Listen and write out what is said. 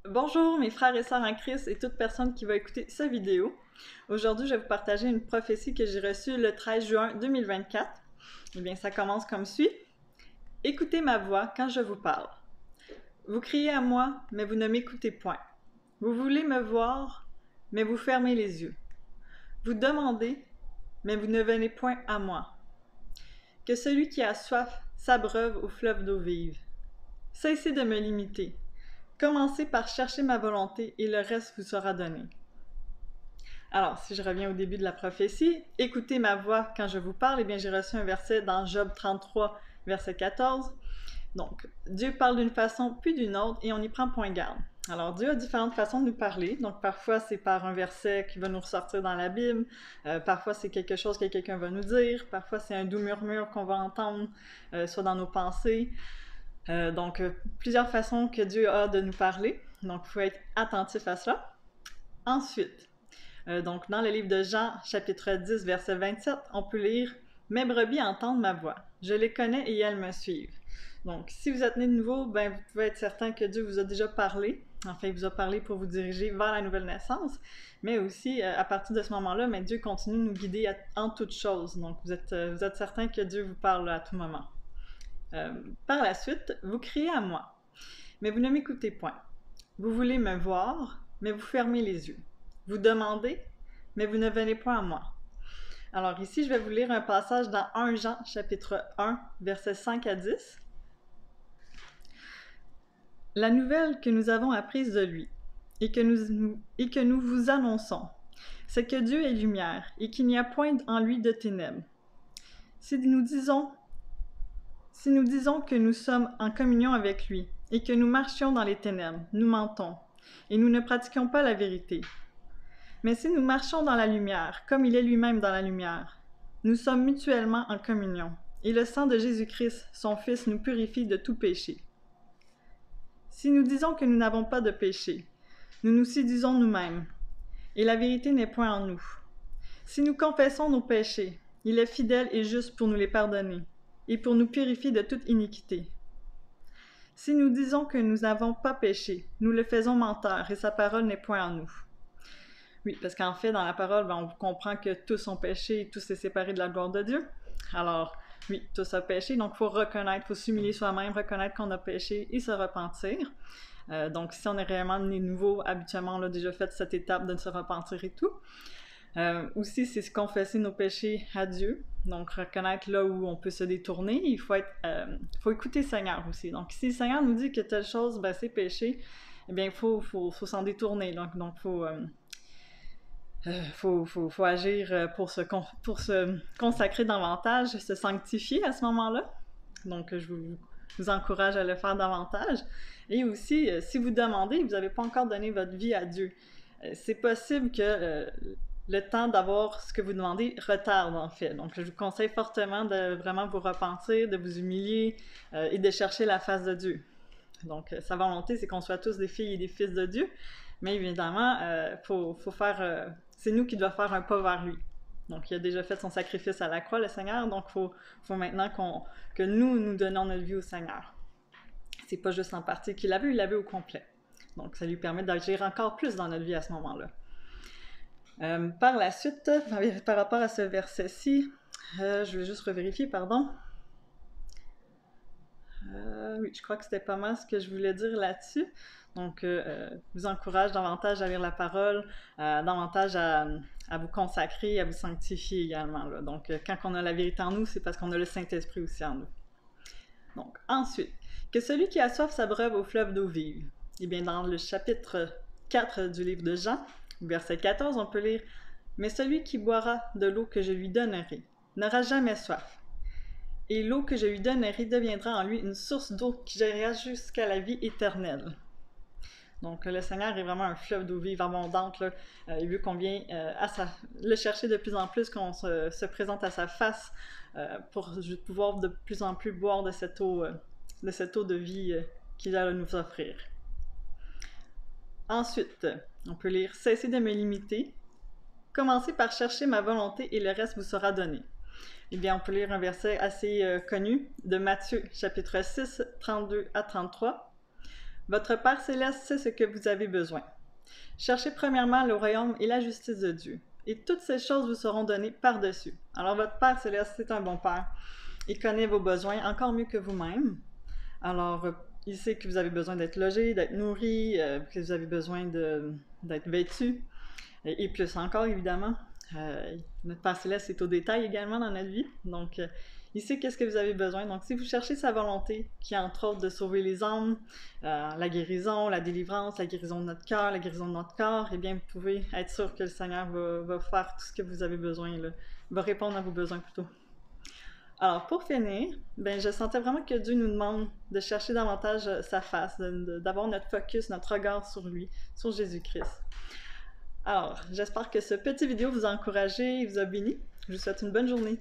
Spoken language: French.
Bonjour mes frères et sœurs en Christ et toute personne qui va écouter cette vidéo. Aujourd'hui, je vais vous partager une prophétie que j'ai reçue le 13 juin 2024. Eh bien, ça commence comme suit. Écoutez ma voix quand je vous parle. Vous criez à moi, mais vous ne m'écoutez point. Vous voulez me voir, mais vous fermez les yeux. Vous demandez, mais vous ne venez point à moi. Que celui qui a soif s'abreuve au fleuve d'eau vive. Cessez de me limiter. Commencez par chercher ma volonté et le reste vous sera donné. Alors, si je reviens au début de la prophétie, écoutez ma voix quand je vous parle, eh bien j'ai reçu un verset dans Job 33, verset 14. Donc, Dieu parle d'une façon puis d'une autre et on y prend point garde. Alors, Dieu a différentes façons de nous parler. Donc, parfois, c'est par un verset qui va nous ressortir dans la Bible. Parfois, c'est quelque chose que quelqu'un va nous dire. Parfois, c'est un doux murmure qu'on va entendre, soit dans nos pensées. Plusieurs façons que Dieu a de nous parler. Donc, il faut être attentif à cela. Ensuite, dans le livre de Jean, chapitre 10, verset 27, on peut lire « Mes brebis entendent ma voix. Je les connais et elles me suivent. » Donc, si vous êtes né de nouveau, ben, vous pouvez être certain que Dieu vous a déjà parlé. Enfin, il vous a parlé pour vous diriger vers la nouvelle naissance. Mais aussi, à partir de ce moment-là, mais Dieu continue de nous guider en toutes choses. Donc, vous êtes certain que Dieu vous parle à tout moment. Par la suite, vous criez à moi, mais vous ne m'écoutez point. Vous voulez me voir, mais vous fermez les yeux. Vous demandez, mais vous ne venez point à moi. Alors ici, je vais vous lire un passage dans 1 Jean, chapitre 1, versets 5 à 10. La nouvelle que nous avons apprise de lui et que nous vous annonçons, c'est que Dieu est lumière et qu'il n'y a point en lui de ténèbres. Si nous disons que nous sommes en communion avec lui et que nous marchions dans les ténèbres, nous mentons et nous ne pratiquons pas la vérité. Mais si nous marchons dans la lumière, comme il est lui-même dans la lumière, nous sommes mutuellement en communion, et le sang de Jésus-Christ, son Fils, nous purifie de tout péché. Si nous disons que nous n'avons pas de péché, nous nous séduisons nous-mêmes, et la vérité n'est point en nous. Si nous confessons nos péchés, il est fidèle et juste pour nous les pardonner, et pour nous purifier de toute iniquité. Si nous disons que nous n'avons pas péché, nous le faisons menteur, et sa parole n'est point en nous. Oui, parce qu'en fait, dans la parole, on comprend que tous ont péché et tous s'est séparés de la gloire de Dieu. Alors, oui, tous ont péché, donc il faut reconnaître, il faut s'humilier soi-même, reconnaître qu'on a péché et se repentir. Donc, si on est réellement né nouveau, habituellement, on a déjà fait cette étape de se repentir et tout. Aussi, c'est se confesser nos péchés à Dieu. Donc, reconnaître là où on peut se détourner. Il faut écouter le Seigneur aussi. Donc, si le Seigneur nous dit que telle chose, ben, c'est péché, eh bien, il faut s'en détourner. Donc faut agir pour se consacrer davantage, se sanctifier à ce moment-là. Donc, je vous encourage à le faire davantage. Et aussi, si vous demandez, vous n'avez pas encore donné votre vie à Dieu, c'est possible que le temps d'avoir ce que vous demandez retarde, en fait. Donc, je vous conseille fortement de vraiment vous repentir, de vous humilier et de chercher la face de Dieu. Donc, sa volonté, c'est qu'on soit tous des filles et des fils de Dieu, mais évidemment, c'est nous qui devons faire un pas vers lui. Donc, il a déjà fait son sacrifice à la croix, le Seigneur, donc il faut maintenant que nous donnons notre vie au Seigneur. C'est pas juste en partie qu'il la veut, il la veut au complet. Donc, ça lui permet d'agir encore plus dans notre vie à ce moment-là. Par la suite, par rapport à ce verset-ci, je vais juste revérifier, pardon. Oui, je crois que c'était pas mal ce que je voulais dire là-dessus. Donc, je vous encourage davantage à lire la parole, davantage à vous consacrer, à vous sanctifier également. Là. Donc, quand on a la vérité en nous, c'est parce qu'on a le Saint-Esprit aussi en nous. Donc, ensuite, que celui qui a soif s'abreuve au fleuve d'eau vive. Eh bien, dans le chapitre 4 du livre de Jean, verset 14, on peut lire « Mais celui qui boira de l'eau que je lui donnerai n'aura jamais soif. Et l'eau que je lui donnerai deviendra en lui une source d'eau qui jaillira jusqu'à la vie éternelle. » Donc, le Seigneur est vraiment un fleuve d'eau vive abondante. Là. Il veut qu'on vienne le chercher de plus en plus, qu'on se présente à sa face pour pouvoir de plus en plus boire de cette eau de vie qu'il a à nous offrir. Ensuite, on peut lire « Cessez de me limiter. Commencez par chercher ma volonté et le reste vous sera donné. » Eh bien, on peut lire un verset assez connu de Matthieu, chapitre 6, 32 à 33. « Votre Père céleste sait ce que vous avez besoin. Cherchez premièrement le royaume et la justice de Dieu, et toutes ces choses vous seront données par-dessus. Alors votre Père céleste, c'est un bon Père. Il connaît vos besoins encore mieux que vous-même. Alors, il sait que vous avez besoin d'être logé, d'être nourri, que vous avez besoin d'être vêtu, et plus encore, évidemment. Notre Père céleste est au détail également dans notre vie, donc il sait qu'est-ce que vous avez besoin. Donc, si vous cherchez sa volonté, qui est entre autres de sauver les âmes, la guérison, la délivrance, la guérison de notre cœur, la guérison de notre corps, eh bien, vous pouvez être sûr que le Seigneur va faire tout ce que vous avez besoin, là, va répondre à vos besoins plutôt. Alors, pour finir, ben, je sentais vraiment que Dieu nous demande de chercher davantage sa face, d'avoir notre focus, notre regard sur lui, sur Jésus-Christ. Alors, j'espère que ce petit vidéo vous a encouragé et vous a béni. Je vous souhaite une bonne journée.